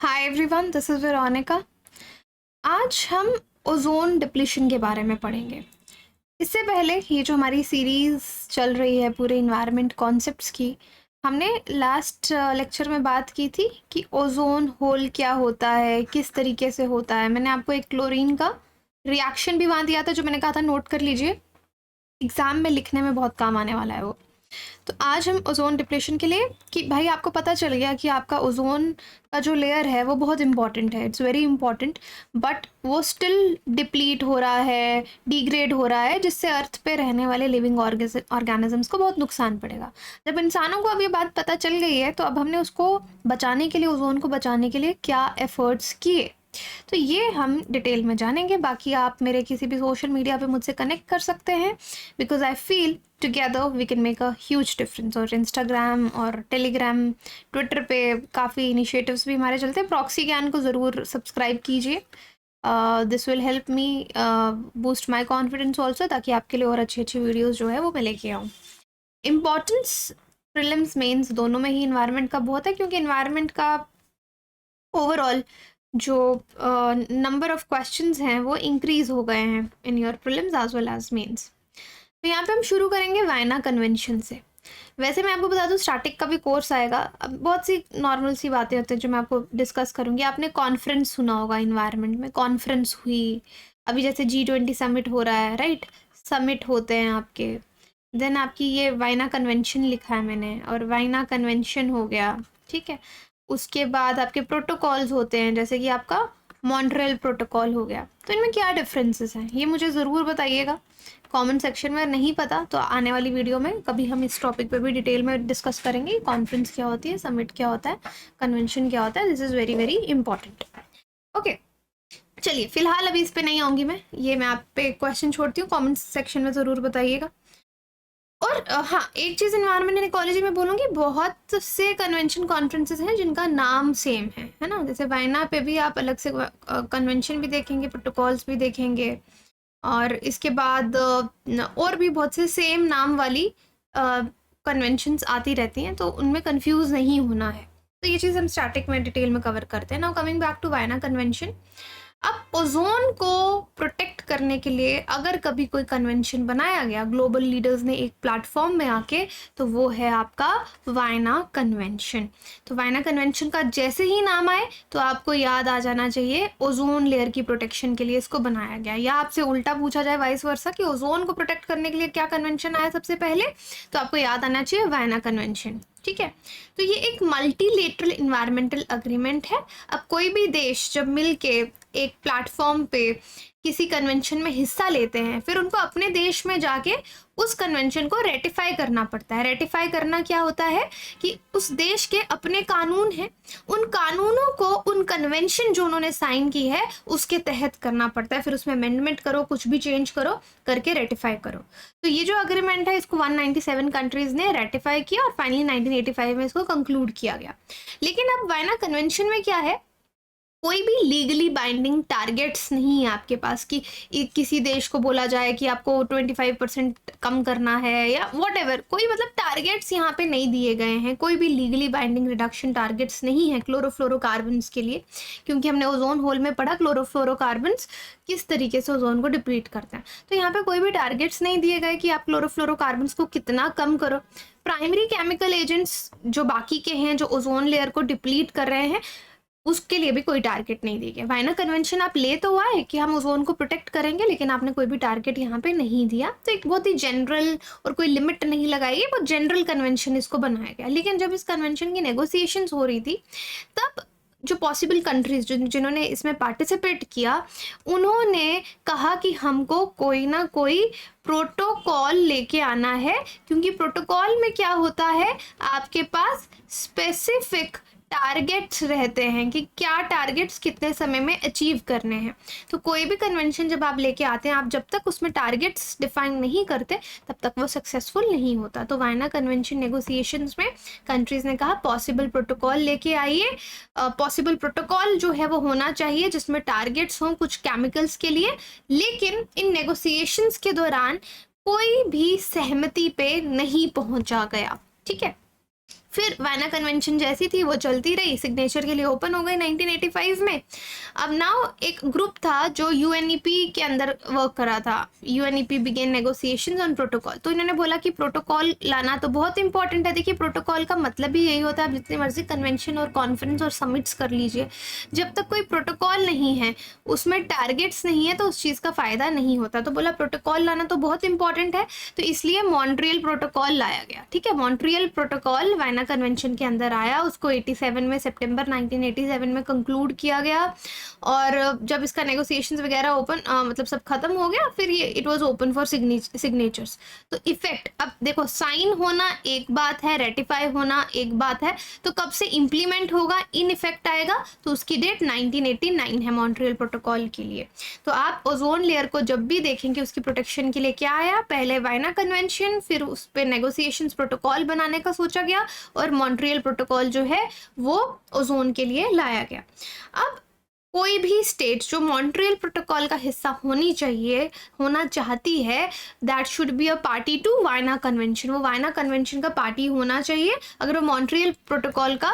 Hi everyone, this is Veronica. आज हम ozone depletion के बारे में पढ़ेंगे। इससे पहले ये जो हमारी सीरीज़ चल रही है पूरे इन्वायरमेंट कॉन्सेप्ट्स की, हमने लास्ट लेक्चर में बात की थी कि ओजोन होल क्या होता है, किस तरीके से होता है। मैंने आपको एक क्लोरीन का रिएक्शन भी वहाँ दिया था जो मैंने कहा था नोट कर लीजिए, एग्ज़ाम में लिखने में बहुत काम आने वाला है वो। तो आज हम ओजोन डिप्लेशन के लिए कि भाई आपको पता चल गया कि आपका ओजोन का जो लेयर है वो बहुत इंपॉर्टेंट है, इट्स वेरी इंपॉर्टेंट, बट वो स्टिल डिप्लीट हो रहा है, डिग्रेड हो रहा है, जिससे अर्थ पे रहने वाले लिविंग ऑर्गेनिजम्स को बहुत नुकसान पड़ेगा। जब इंसानों को अब ये बात पता चल गई है तो अब हमने उसको बचाने के लिए, ओजोन को बचाने के लिए क्या एफर्ट्स किए, तो ये हम डिटेल में जानेंगे। बाकी आप मेरे किसी भी सोशल मीडिया पे मुझसे कनेक्ट कर सकते हैं, because I feel together we can make a huge difference. और इंस्टाग्राम और टेलीग्राम, ट्विटर पे काफ़ी इनिशिएटिव्स भी हमारे चलते हैं। प्रॉक्सी ज्ञान को ज़रूर सब्सक्राइब कीजिए, this will help me boost my confidence also, ताकि आपके लिए और अच्छी अच्छी वीडियोज़ जो है वो मैं लेके आऊँ। इम्पॉर्टेंस प्रीलिम्स मेंस दोनों में ही इन्वायरमेंट का बहुत है, क्योंकि इन्वायरमेंट का ओवरऑल जो नंबर ऑफ क्वेश्चंस हैं वो इंक्रीज हो गए हैं in your prelims as well as mains. तो यहाँ पे हम शुरू करेंगे वायना कन्वेंशन से। वैसे मैं आपको बता दूँ, स्टैटिक का भी कोर्स आएगा। अब बहुत सी नॉर्मल सी बातें होती हैं जो मैं आपको डिस्कस करूँगी। आपने कॉन्फ्रेंस सुना होगा, इन्वायरमेंट में कॉन्फ्रेंस हुई, अभी जैसे G20 समिट हो रहा है, राइट, समिट होते हैं आपके। देन आपकी ये वायना कन्वेंशन लिखा है मैंने, और वायना कन्वेंशन हो गया, ठीक है। उसके बाद आपके प्रोटोकॉल्स होते हैं, जैसे कि आपका मॉन्ट्रियल प्रोटोकॉल हो गया। तो इनमें क्या डिफरेंसेस हैं ये मुझे ज़रूर बताइएगा कमेंट सेक्शन में। नहीं पता तो आने वाली वीडियो में कभी हम इस टॉपिक पे भी डिटेल में डिस्कस करेंगे। कॉन्फ्रेंस क्या होती है, समिट क्या होता है, कन्वेंशन क्या होता है, this is very very important. Okay, चलिए फिलहाल अभी इस पे नहीं आऊँगी मैं, ये मैं आप पे क्वेश्चन छोड़ती हूँ, कॉमेंट सेक्शन में ज़रूर बताइएगा। और हाँ, एक चीज़ इन्वायरमेंट एंड इकोलॉजी में बोलूँगी, बहुत से कन्वेंशन कॉन्फ्रेंसेस हैं जिनका नाम सेम है ना। जैसे वायना पे भी आप अलग से कन्वेंशन भी देखेंगे, प्रोटोकॉल्स भी देखेंगे, और इसके बाद और भी बहुत से सेम नाम वाली कन्वेंशंस आती रहती हैं, तो उनमें कंफ्यूज नहीं होना है। तो ये चीज़ हम स्टैटिक में डिटेल में कवर करते हैं। Now coming back to Vienna convention. अब ओजोन को प्रोटेक्ट करने के लिए अगर कभी कोई कन्वेंशन बनाया गया ग्लोबल लीडर्स ने एक प्लेटफॉर्म में आके, तो वो है आपका वायना कन्वेंशन। तो वायना कन्वेंशन का जैसे ही नाम आए तो आपको याद आ जाना चाहिए ओजोन लेयर की प्रोटेक्शन के लिए इसको बनाया गया। या आपसे उल्टा पूछा जाए वाइस वर्सा कि ओजोन को प्रोटेक्ट करने के लिए क्या कन्वेंशन आया सबसे पहले, तो आपको याद आना चाहिए वायना कन्वेंशन, ठीक है। तो ये एक मल्टीलेटरल इन्वायरमेंटल अग्रीमेंट है। अब कोई भी देश जब मिल के एक प्लेटफॉर्म पे किसी कन्वेंशन में हिस्सा लेते हैं, फिर उनको अपने देश में जाके उस कन्वेंशन को रेटिफाई करना पड़ता है। रेटिफाई करना क्या होता है कि उस देश के अपने कानून हैं, उन कानूनों को, उन कन्वेंशन जो उन्होंने साइन की है उसके तहत करना पड़ता है। फिर उसमें अमेंडमेंट करो, कुछ भी चेंज करो, करके रेटिफाई करो। तो ये जो अग्रीमेंट है इसको 197 कंट्रीज ने रेटिफाई किया और फाइनली 1985 में इसको कंक्लूड किया गया। लेकिन अब वायना कन्वेंशन में क्या है, कोई भी लीगली बाइंडिंग टारगेट्स नहीं है आपके पास कि किसी देश को बोला जाए कि आपको 25% कम करना है या व्हाटएवर। कोई मतलब टारगेट्स यहाँ पे नहीं दिए गए हैं, कोई भी लीगली बाइंडिंग रिडक्शन टारगेट्स नहीं है क्लोरोफ्लोरोकार्बन्स के लिए, क्योंकि हमने ओजोन होल में पढ़ा क्लोरोफ्लोरोकार्बन्स किस तरीके से ओजोन को डिप्लीट करते हैं। तो यहाँ पे कोई भी टारगेट्स नहीं दिए गए कि आप क्लोरोफ्लोरोकार्बन्स को कितना कम करो। प्राइमरी केमिकल एजेंट्स जो बाकी के हैं जो ओजोन लेयर को डिप्लीट कर रहे हैं, उसके लिए भी कोई टारगेट नहीं दी गया। वायना कन्वेंशन आप ले तो आए कि हम ओजोन को प्रोटेक्ट करेंगे, लेकिन आपने कोई भी टारगेट यहाँ पे नहीं दिया। तो एक बहुत ही जनरल और कोई लिमिट नहीं लगाई, बहुत जनरल कन्वेंशन इसको बनाया गया। लेकिन जब इस कन्वेंशन की नेगोशिएशंस हो रही थी, तब जो पॉसिबल कंट्रीज जिन्होंने इसमें पार्टिसिपेट किया, उन्होंने कहा कि हमको कोई ना कोई प्रोटोकॉल लेके आना है, क्योंकि प्रोटोकॉल में क्या होता है, आपके पास स्पेसिफिक टारगेट्स रहते हैं कि क्या टारगेट्स कितने समय में अचीव करने हैं। तो कोई भी कन्वेंशन जब आप लेके आते हैं, आप जब तक उसमें टारगेट्स डिफाइन नहीं करते तब तक वो सक्सेसफुल नहीं होता। तो वायना कन्वेंशन नेगोशिएशंस में कंट्रीज ने कहा पॉसिबल प्रोटोकॉल लेके आइए। पॉसिबल प्रोटोकॉल जो है वो होना चाहिए जिसमें टारगेट्स हों कुछ केमिकल्स के लिए, लेकिन इन नेगोशिएशंस के दौरान कोई भी सहमति पे नहीं पहुंचा गया, ठीक है। फिर वायना कन्वेंशन जैसी थी वो चलती रही, सिग्नेचर के लिए ओपन हो गई 1985 में। अब नाउ एक ग्रुप था जो यूएनईपी के अंदर वर्क करा था, UNEP began negotiations on protocol. तो इन्होंने बोला कि प्रोटोकॉल लाना तो बहुत इंपॉर्टेंट है। देखिए प्रोटोकॉल का मतलब ही यही होता है, आप जितनी मर्जी कन्वेंशन और कॉन्फ्रेंस और समिट्स कर लीजिए, जब तक कोई प्रोटोकॉल नहीं है, उसमें टारगेट्स नहीं है, तो उस चीज़ का फ़ायदा नहीं होता। तो बोला प्रोटोकॉल लाना तो बहुत इंपॉर्टेंट है, तो इसलिए मॉन्ट्रियल प्रोटोकॉल लाया गया। ठीक है, मॉन्ट्रियल प्रोटोकॉल वायना कन्वेंशन के अंदर आया, उसको 87 में, सितंबर 1987 में कंक्लूड किया गया। और जब इसका नेगोशिएशंस वगैरह ओपन मतलब सब खत्म हो गया, फिर ये it was open for signatures. तो इफेक्ट, अब देखो साइन होना एक बात है, रेटिफाई होना एक बात है, तो कब से इंप्लीमेंट होगा, इन इफेक्ट आएगा, तो उसकी डेट 1989 है मॉन्ट्रियल प्रोटोकॉल के लिए। तो आप ओजोन लेयर को जब भी देखेंगे उसकी प्रोटेक्शन के लिए क्या आया, पहले वायना कन्वेंशन, फिर उस पर नेगोशिएशंस प्रोटोकॉल बनाने का सोचा गया, और मॉन्ट्रियल प्रोटोकॉल जो है वो ओजोन के लिए लाया गया। अब कोई भी स्टेट जो मॉन्ट्रियल प्रोटोकॉल का हिस्सा होना चाहती है, that should be a party to Vienna convention. वो वायना कन्वेंशन का पार्टी होना चाहिए अगर वो मॉन्ट्रियल प्रोटोकॉल का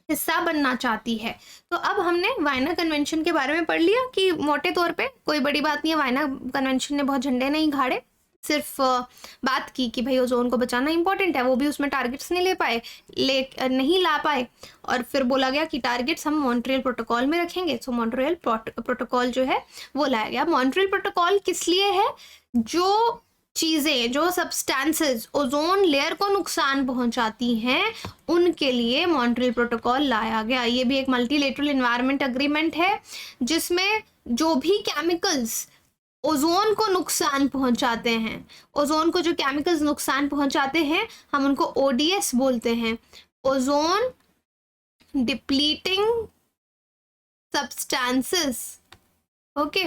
हिस्सा बनना चाहती है। तो अब हमने वायना कन्वेंशन के बारे में पढ़ लिया कि मोटे तौर पे कोई बड़ी बात नहीं है, वायना कन्वेंशन ने बहुत झंडे नहीं गाड़े, सिर्फ बात की कि भाई ओजोन को बचाना इंपॉर्टेंट है, वो भी उसमें टारगेट्स नहीं ला पाए, और फिर बोला गया कि टारगेट्स हम मॉन्ट्रियल प्रोटोकॉल में रखेंगे। सो मॉन्ट्रियल प्रोटोकॉल जो है वो लाया गया। मॉन्ट्रियल प्रोटोकॉल किस लिए है, जो चीज़ें, जो सब्सटेंसेस ओजोन लेयर को नुकसान पहुंचाती हैं, उनके लिए मॉन्ट्रियल प्रोटोकॉल लाया गया। ये भी एक मल्टीलेटरल एनवायरनमेंट एग्रीमेंट है, जिसमें जो भी केमिकल्स ओजोन को नुकसान पहुंचाते हैं, ओजोन को जो केमिकल्स नुकसान पहुंचाते हैं, हम उनको ओडीएस बोलते हैं, ओजोन डिप्लीटिंग सब्सटेंसेस। ओके,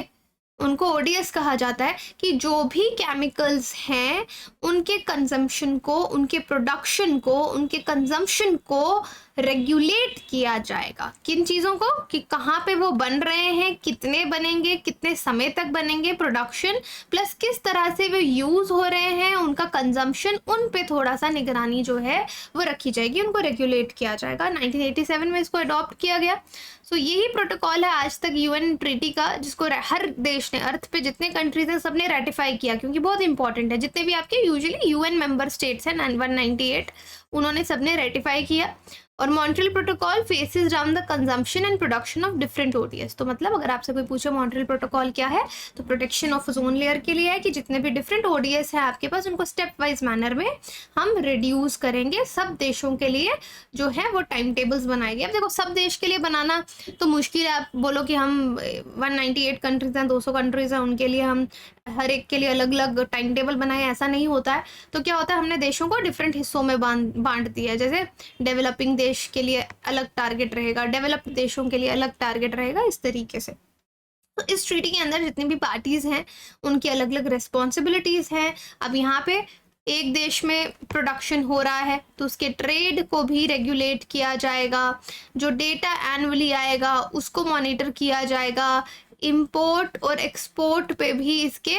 उनको ओडीएस कहा जाता है कि जो भी केमिकल्स हैं उनके कंजम्पशन को, उनके प्रोडक्शन को, उनके कंजम्पशन को रेगुलेट किया जाएगा। किन चीज़ों को, कि कहाँ पे वो बन रहे हैं, कितने बनेंगे, कितने समय तक बनेंगे, प्रोडक्शन प्लस किस तरह से वो यूज़ हो रहे हैं, उनका कंजम्पशन, उन पे थोड़ा सा निगरानी जो है वो रखी जाएगी, उनको रेगुलेट किया जाएगा। 1987 में इसको अडॉप्ट किया गया। सो यही प्रोटोकॉल है आज तक यूएन ट्रीटी का, जिसको हर देश ने, अर्थ पे जितने कंट्रीज हैं सबने रेटिफाई किया, क्योंकि बहुत इंपॉर्टेंट है। जितने भी आपके यूजुअली यूएन मेंबर स्टेट्स हैं 198, उन्होंने सबने रेटिफाई किया। और Montreal protocol phases down the consumption and production of different ODS. तो मतलब अगर आपसे कोई पूछे मॉन्ट्रियल प्रोटोकॉल क्या है, तो प्रोटेक्शन ऑफ ओजोन लेयर के लिए है कि जितने भी डिफरेंट ओडीएस हैं आपके पास, उनको स्टेप वाइज मैनर में हम रिड्यूस करेंगे। सब देशों के लिए जो है वो टाइम टेबल्स बनाएंगे। अब देखो सब देश के लिए बनाना तो मुश्किल है, आप बोलो कि हम 198 कंट्रीज हैं, 200 कंट्रीज हैं, उनके लिए हम हर एक के लिए अलग अलग टाइम टेबल बनाए, ऐसा नहीं होता है। तो क्या होता है, हमने देशों को डिफरेंट हिस्सों में बांट दिया है। जैसे डेवलपिंग देश के लिए अलग टारगेट रहेगा, डेवलप्ड देशों के लिए अलग टारगेट रहेगा, इस तरीके से। तो इस ट्रीटी के अंदर जितनी भी पार्टीज हैं उनकी अलग अलग रिस्पॉन्सिबिलिटीज हैं। अब यहाँ पे एक देश में प्रोडक्शन हो रहा है तो उसके ट्रेड को भी रेगुलेट किया जाएगा, जो डेटा एनुअली आएगा उसको मॉनिटर किया जाएगा, इंपोर्ट और एक्सपोर्ट पे भी इसके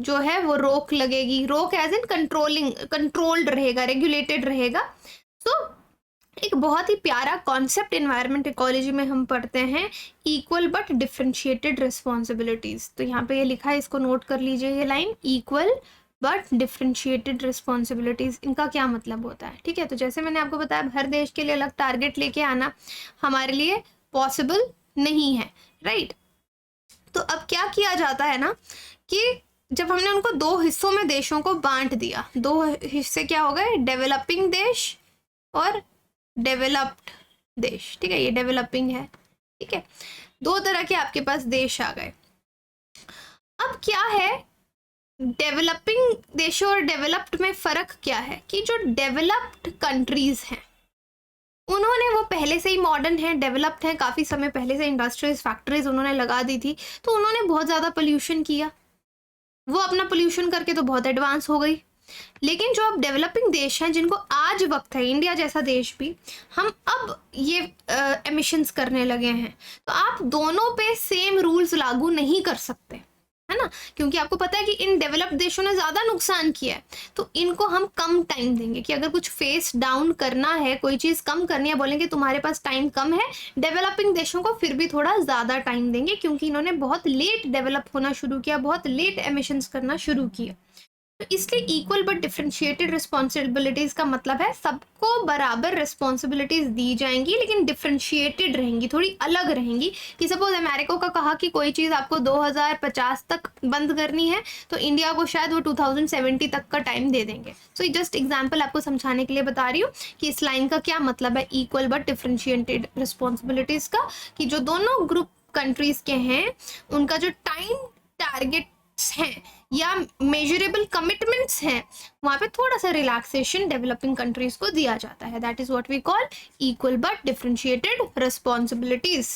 जो है वो रोक लगेगी। रोक एज इन कंट्रोल्ड रहेगा, रेगुलेटेड रहेगा। तो एक बहुत ही प्यारा कॉन्सेप्ट एनवायरनमेंट इकोलॉजी में हम पढ़ते हैं, इक्वल बट डिफरेंशिएटेड रिस्पॉन्सिबिलिटीज। तो यहाँ पे ये लिखा है, इसको नोट कर लीजिए ये line, equal but differentiated responsibilities. इनका क्या मतलब होता है, ठीक है। तो जैसे मैंने आपको बताया, हर देश के लिए अलग टारगेट लेके आना हमारे लिए पॉसिबल नहीं है, राइट। तो अब क्या किया जाता है ना, कि जब हमने उनको दो हिस्सों में देशों को बांट दिया, दो हिस्से क्या हो गए, डेवलपिंग देश और डेवलप्ड देश, ठीक है। ये डेवलपिंग है, ठीक है। दो तरह के आपके पास देश आ गए। अब क्या है, डेवलपिंग देशों और डेवलप्ड में फर्क क्या है, कि जो डेवलप्ड कंट्रीज हैं उन्होंने, वो पहले से ही मॉडर्न है, डेवलप्ड है, काफ़ी समय पहले से इंडस्ट्रीज फैक्ट्रीज उन्होंने लगा दी थी, तो उन्होंने बहुत ज़्यादा पोल्यूशन किया, वो अपना पोल्यूशन करके तो बहुत एडवांस हो गई। लेकिन जो अब डेवलपिंग देश हैं, जिनको आज वक्त है, इंडिया जैसा देश भी, हम अब ये एमिशंस करने लगे हैं, तो आप दोनों पे सेम रूल्स लागू नहीं कर सकते। है ना, क्योंकि आपको पता है कि इन डेवलप्ड देशों ने ज़्यादा नुकसान किया है, तो इनको हम कम टाइम देंगे कि अगर कुछ फेस डाउन करना है, कोई चीज़ कम करनी है, बोलेंगे तुम्हारे पास टाइम कम है। डेवलपिंग देशों को फिर भी थोड़ा ज़्यादा टाइम देंगे, क्योंकि इन्होंने बहुत लेट डेवलप होना शुरू किया, बहुत लेट एमिशंस करना शुरू किया। तो इसलिए इक्वल बट डिफरेंशिएटेड रिस्पॉन्सिबिलिटीज का मतलब है सबको बराबर रिस्पॉन्सिबिलिटीज दी जाएंगी, लेकिन डिफरेंशिएटेड रहेंगी, थोड़ी अलग रहेंगी। कि सपोज अमेरिका का कहा कि कोई चीज़ आपको 2050 तक बंद करनी है, तो इंडिया को शायद वो 2070 तक का टाइम दे देंगे। सो जस्ट एग्जाम्पल आपको समझाने के लिए बता रही हूँ कि इस लाइन का क्या मतलब है इक्वल बट डिफरेंशिएटेड रिस्पॉन्सिबिलिटीज का, कि जो दोनों ग्रुप कंट्रीज के हैं उनका जो टाइम टारगेट हैं या मेजरेबल कमिटमेंट्स हैं, वहां पे थोड़ा सा रिलैक्सेशन डेवलपिंग कंट्रीज को दिया जाता है। That is what we call equal but differentiated responsibilities.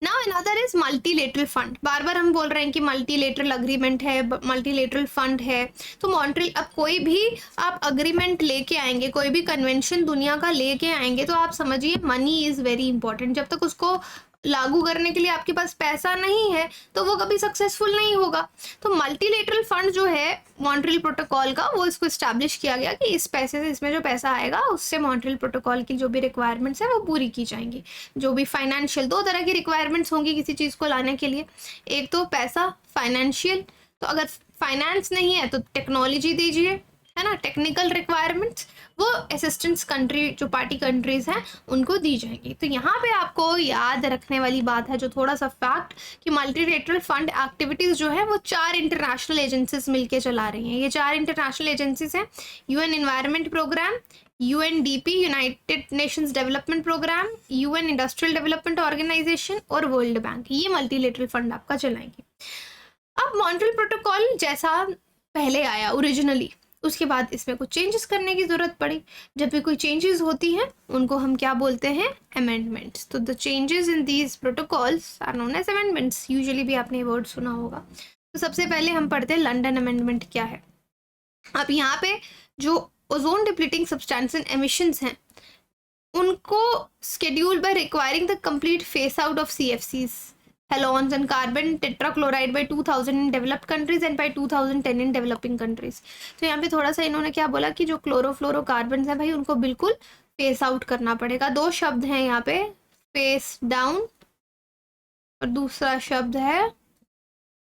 Now another is multilateral fund. बार बार हम बोल रहे हैं कि मल्टीलेटरल अग्रीमेंट है, मल्टीलेटरल फंड है। तो मॉन्ट्रियल, अब कोई भी आप अग्रीमेंट लेके आएंगे, कोई भी कन्वेंशन दुनिया का लेके आएंगे, तो आप समझिए मनी इज वेरी इंपॉर्टेंट। जब तक उसको लागू करने के लिए आपके पास पैसा नहीं है तो वो कभी सक्सेसफुल नहीं होगा। तो मल्टीलेटरल फंड जो है मॉन्ट्रियल प्रोटोकॉल का, वो इसको इस्टेब्लिश किया गया कि इस पैसे से, इसमें जो पैसा आएगा उससे मॉन्ट्रियल प्रोटोकॉल की जो भी रिक्वायरमेंट्स है वो पूरी की जाएंगी। जो भी फाइनेंशियल, दो तरह की रिक्वायरमेंट्स होंगी किसी चीज़ को लाने के लिए, एक तो पैसा फाइनेंशियल, तो अगर फाइनेंस नहीं है तो टेक्नोलॉजी दीजिए, है ना, टेक्निकल रिक्वायरमेंट्स, वो असिस्टेंस कंट्री जो पार्टी कंट्रीज हैं उनको दी जाएंगी। तो यहाँ पे आपको याद रखने वाली बात है जो थोड़ा सा फैक्ट, कि मल्टीलेटरल फंड एक्टिविटीज जो है वो 4 इंटरनेशनल एजेंसीज मिलके चला रही हैं। ये 4 इंटरनेशनल एजेंसीज हैं, UN environment programme, UNDP United Nations development programme, UN industrial development organisation और वर्ल्ड बैंक। ये मल्टीलेटरल फंड आपका चलाएंगे। अब मॉन्ट्रियल प्रोटोकॉल जैसा पहले आया ओरिजिनली, उसके बाद इसमें कुछ चेंजेस करने की ज़रूरत पड़ी। जब भी कोई चेंजेस होती हैं उनको हम क्या बोलते हैं, अमेंडमेंट्स। तो the changes in these protocols are known as amendments. Usually भी आपने ये वर्ड सुना होगा। तो सबसे पहले हम पढ़ते हैं लंदन अमेंडमेंट क्या है। अब यहाँ पे जो ozone depleting substance and emissions हैं उनको scheduled by requiring the complete phase out of CFCs, halons and carbon tetrachloride by 2000 in developed countries and by 2010 in developing countries. तो यहाँ पे थोड़ा सा इन्होंने क्या बोला कि जो क्लोरोफ्लोरोकार्बन है भाई उनको बिल्कुल फेस आउट करना पड़ेगा। 2 शब्द हैं यहाँ पे, फेस डाउन और दूसरा शब्द है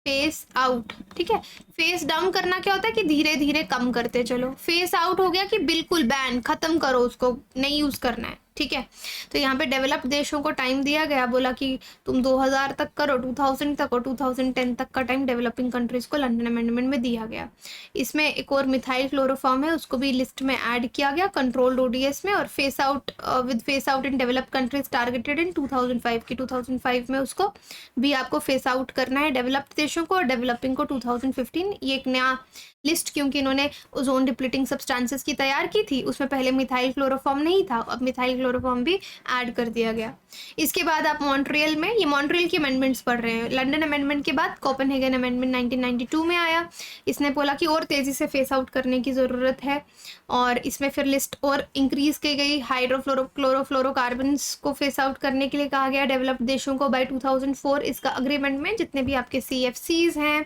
फेस आउट। ठीक है, फेस डाउन करना क्या होता है कि धीरे धीरे कम करते चलो, फेस आउट हो गया कि बिल्कुल बैन, खत्म करो, उसको नहीं यूज करना है। ठीक है, तो यहाँ पे डेवलप्ड देशों को टाइम दिया गया, बोला कि तुम 2000 तक करो, 2000 तक और 2010 तक का टाइम डेवलपिंग कंट्रीज को लंदन अमेंडमेंट में दिया गया। इसमें एक और मिथाइल क्लोरोफॉर्म है, उसको भी लिस्ट में ऐड किया गया कंट्रोल्ड ODS में। और face out with face out in developed countries targeted in 2005 की 2005 में उसको भी आपको फेस आउट करना है डेवलप्ड देशों को, और डेवलपिंग को 2015। ये एक नया लिस्ट, क्योंकि इन्होंने ओजोन डिप्लीटिंग सब्सटेंसेस की तैयार की थी, उसमें पहले मिथाइल क्लोरोफॉर्म नहीं था, अब मिथाइल क्लोरोफॉर्म भी ऐड कर दिया गया। इसके बाद आप मॉन्ट्रियल में, ये मॉन्ट्रियल के अमेंडमेंट्स पढ़ रहे हैं। लंदन अमेंडमेंट के बाद कोपेनहेगन अमेंडमेंट 1992 में आया। इसने बोला कि और तेज़ी से फेस आउट करने की ज़रूरत है, और इसमें फिर लिस्ट और इंक्रीज की गई। क्लोरोफ्लोरोकार्बन्स को फेस आउट करने के लिए कहा गया डेवलप्ड देशों को बाय 2004। इसका अग्रीमेंट में जितने भी आपके CFCs हैं,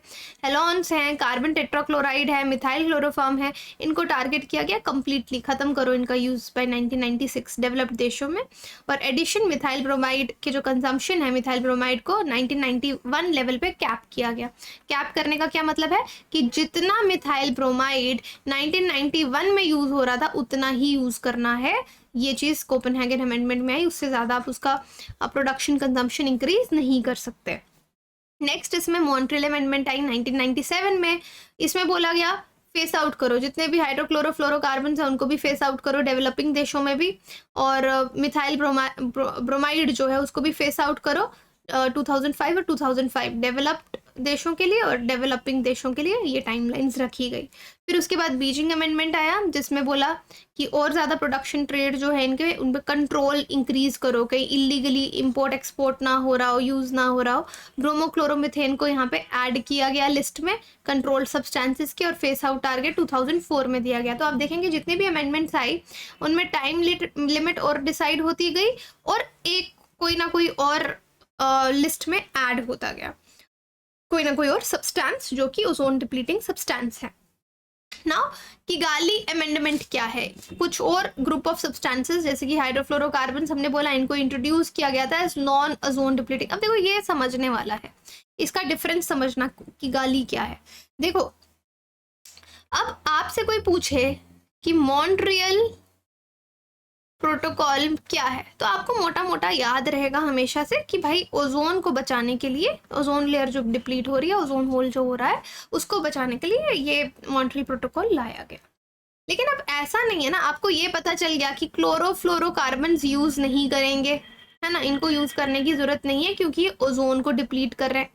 हेलोन्स हैं, कार्बन टेट्राक्लोराइड है, मिथाइल क्लोरोफॉर्म है, इनको टारगेट किया गया कंप्लीटली खत्म करो इनका यूज बाय 1996 डेवलप्ड देशों में। और एडिशन मिथाइल ब्रोमाइड के जो कंजम्पशन है मिथाइल ब्रोमाइड को 1991 लेवल पे कैप किया गया। कैप करने का क्या मतलब है कि जितना मिथाइल ब्रोमाइड 1991 में यूज हो रहा था उतना ही यूज करना है। ये चीज़ कोपेनहेगन अमेंडमेंट में आई, उससे ज़्यादा आप उसका प्रोडक्शन कंजम्पशन इंक्रीज नहीं कर सकते। नेक्स्ट इसमें मॉन्ट्रियल अमेंडमेंट आई 1997 में। इसमें बोला गया फेस आउट करो, जितने भी हाइड्रोक्लोरोफ्लोरोकार्बन हैं उनको भी फेस आउट करो डेवलपिंग देशों में भी, और मिथाइल ब्रोमाइड जो है उसको भी फेस आउट करो 2005 और 2005 डेवलप्ड देशों के लिए और डेवलपिंग देशों के लिए ये टाइमलाइंस रखी गई। फिर उसके बाद बीजिंग अमेंडमेंट आया, जिसमें बोला कि और ज़्यादा प्रोडक्शन ट्रेड जो है इनके उन पर कंट्रोल इंक्रीज करो, कहीं इलीगली इंपोर्ट एक्सपोर्ट ना हो रहा हो, यूज़ ना हो रहा हो। ब्रोमोक्लोरोमीथेन को यहाँ पे ऐड किया गया लिस्ट में कंट्रोल्ड सब्सटेंसेस के, और फेस आउट टारगेट 2004 में दिया गया। तो आप देखेंगे जितने भी अमेंडमेंट्स आई उनमें टाइम लिमिट और डिसाइड होती गई, और एक कोई ना कोई और लिस्ट में ऐड होता गया। कोई ना कोई और सब्सटेंस जो कि ओजोन डिप्लीटिंग सब्सटेंस है। नाउ किगाली अमेंडमेंट क्या है? कुछ और ग्रुप ऑफ सब्सटेंसेस जैसे कि हाइड्रोफ्लोरोकार्बन्स हमने बोला इनको इंट्रोड्यूस किया गया था एज नॉन ओजोन डिप्लीटिंग। अब देखो ये समझने वाला है, इसका डिफरेंस समझना किगाली क्या है। देखो अब आपसे कोई पूछे कि मॉन्ट्रियल प्रोटोकॉल क्या है, तो आपको मोटा मोटा याद रहेगा हमेशा से कि भाई ओजोन को बचाने के लिए, ओजोन लेयर जो डिप्लीट हो रही है, ओजोन होल जो हो रहा है उसको बचाने के लिए ये मॉन्ट्रियल प्रोटोकॉल लाया गया। लेकिन अब ऐसा नहीं है ना, आपको ये पता चल गया कि क्लोरोफ्लोरोकार्बन्स यूज नहीं करेंगे, है ना, इनको यूज करने की जरूरत नहीं है क्योंकि ओजोन को डिप्लीट कर रहे हैं।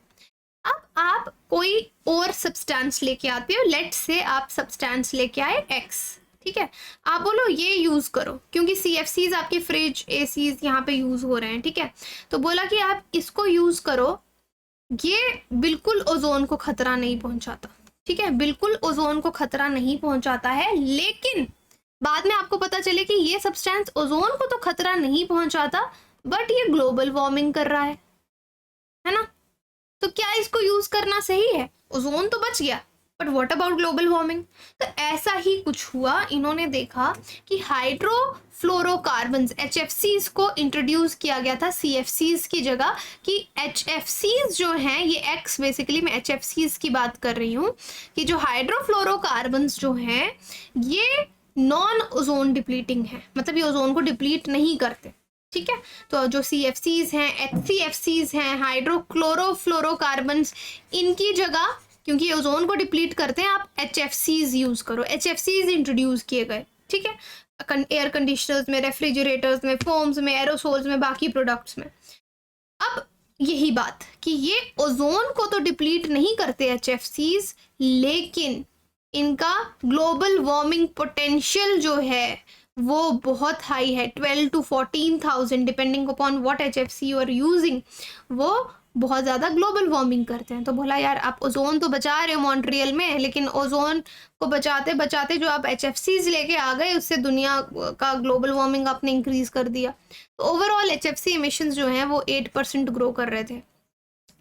अब आप कोई और सब्सटेंस लेके आते हो, लेट्स से आप सब्सटेंस लेके आए एक्स, ठीक है, आप बोलो ये यूज करो क्योंकि CFCs आपके फ्रिज ACs यहाँ पे यूज हो रहे हैं, ठीक है, तो बोला कि आप इसको यूज करो, ये बिल्कुल ओजोन को खतरा नहीं पहुंचाता, ठीक है, बिल्कुल ओजोन को खतरा नहीं पहुंचाता है। लेकिन बाद में आपको पता चले कि ये सब्सटेंस ओजोन को तो खतरा नहीं पहुंचाता बट ये ग्लोबल वार्मिंग कर रहा है ना, तो क्या इसको यूज करना सही है? ओजोन तो बच गया but what about global warming? तो ऐसा ही कुछ हुआ, इन्होंने देखा कि हाइड्रोफ्लोरोकार्बन्स HFCs को इंट्रोड्यूस किया गया था CFCs की जगह, कि HFCs जो हैं ये X, बेसिकली मैं HFCs की बात कर रही हूँ, कि जो हाइड्रोफ्लोरोकार्बन्स जो हैं ये नॉन ओजोन डिप्लीटिंग है, मतलब ये ओजोन को डिप्लीट नहीं करते, ठीक है। तो जो CFCs हैं, HCFCs हैं, हाइड्रोक्लोरोफ्लोरोकार्बन्स, इनकी जगह क्योंकि ओजोन को डिप्लीट करते हैं आप HFCs यूज करो, HFCs इंट्रोड्यूस किए गए, ठीक है, एयर कंडीशनर्स में, रेफ्रिजरेटर्स में, फोम्स में, एरोसोल्स में, बाकी प्रोडक्ट्स में। अब यही बात कि ये ओजोन को तो डिप्लीट नहीं करते HFCs, लेकिन इनका ग्लोबल वार्मिंग पोटेंशियल जो है वो बहुत हाई है, 12 to 14,000 depending upon what HFC you are using, वो बहुत ज़्यादा ग्लोबल वार्मिंग करते हैं। तो बोला यार आप ओजोन तो बचा रहे हो मॉन्ट्रियल में, लेकिन ओजोन को बचाते बचाते जो आप HFCs लेके आ गए उससे दुनिया का ग्लोबल वार्मिंग आपने इंक्रीज कर दिया। तो ओवरऑल HFC एमिशंस जो हैं वो 8% ग्रो कर रहे थे।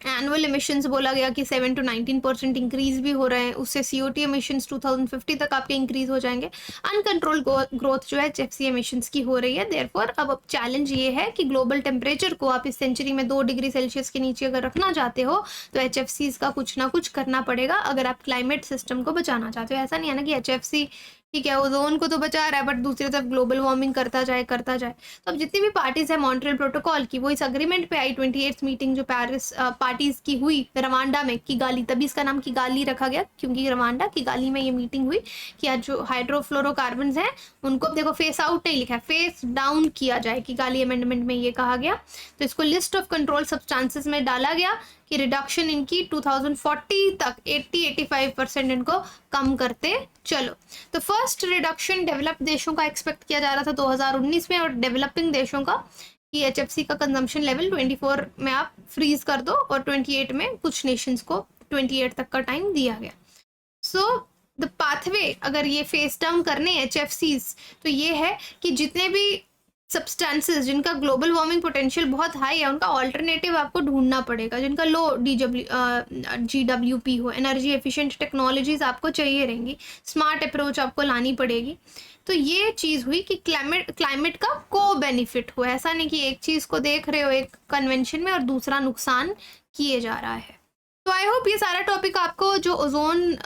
एनुअल एमिशंस बोला गया कि 7 to 19% इंक्रीज भी हो रहे हैं, उससे CO2 एमिशंस 2050 तक आपके इंक्रीज हो जाएंगे। अनकंट्रोल ग्रोथ जो है HFC एमिशंस की हो रही है। देयरफॉर अब चैलेंज ये है कि ग्लोबल टेम्परेचर को आप इस सेंचुरी में 2 डिग्री सेल्सियस के नीचे अगर रखना चाहते हो तो HFCs का कुछ ना कुछ करना पड़ेगा अगर आप क्लाइमेट सिस्टम को बचाना चाहते हो। ऐसा नहीं है ना कि HFC ठीक है ओजोन को तो बचा रहा है बट दूसरी तरफ ग्लोबल वार्मिंग करता जाए। तो अब जितनी भी पार्टीज है मॉन्ट्रियल प्रोटोकॉल की वो इस अग्रीमेंट पे आई। 28th मीटिंग जो पेरिस पार्टीज की हुई रवांडा में, किगाली, तभी इसका नाम किगाली रखा गया क्योंकि रवांडा किगाली में ये मीटिंग हुई कि आज जो हाइड्रोफ्लोरोकार्बन्स हैं उनको देखो फेस आउट नहीं लिखा है, फेस डाउन किया जाए। किगाली अमेंडमेंट में ये कहा गया। तो इसको लिस्ट ऑफ कंट्रोल सब्सटेंसेस में डाला गया कि रिडक्शन इनकी 2040 तक 80-85% इनको कम करते चलो। तो फर्स्ट रिडक्शन डेवलप्ड देशों का एक्सपेक्ट किया जा रहा था 2019 में और डेवलपिंग देशों का कि HFC का कंजम्पशन लेवल 24 में आप फ्रीज कर दो और 28 में कुछ नेशंस को 28 तक का टाइम दिया गया। सो द पाथवे अगर ये फेस डाउन करने HFCs तो ये है कि जितने भी सब्सटेंसेस जिनका ग्लोबल वार्मिंग पोटेंशियल बहुत हाई है उनका ऑल्टरनेटिव आपको ढूंढना पड़ेगा, जिनका लो GWP हो। एनर्जी एफिशिएंट टेक्नोलॉजीज आपको चाहिए रहेंगी, स्मार्ट अप्रोच आपको लानी पड़ेगी। तो ये चीज़ हुई कि क्लाइमेट का को बेनिफिट हो, ऐसा नहीं कि एक चीज़ को देख रहे हो एक कन्वेंशन में और दूसरा नुकसान किए जा रहा है। तो आई होप ये सारा टॉपिक आपको जो ओजोन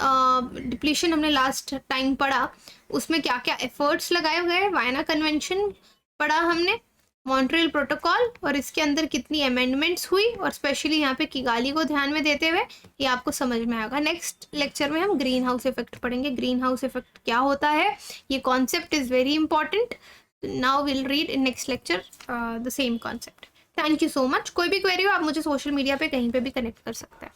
डिप्लीशन हमने लास्ट टाइम पढ़ा उसमें क्या क्या एफर्ट्स लगाए गए, वायना कन्वेंशन पढ़ा हमने, मॉन्ट्रियल प्रोटोकॉल और इसके अंदर कितनी अमेंडमेंट्स हुई और स्पेशली यहाँ पे किगाली को ध्यान में देते हुए ये आपको समझ में आएगा। नेक्स्ट लेक्चर में हम ग्रीन हाउस इफेक्ट पढ़ेंगे। ग्रीन हाउस इफेक्ट क्या होता है, ये concept is very important. Now will read in next lecture the same concept. Thank you so much. कोई भी क्वेरी हो आप मुझे सोशल मीडिया पे कहीं पे भी कनेक्ट कर सकते हैं।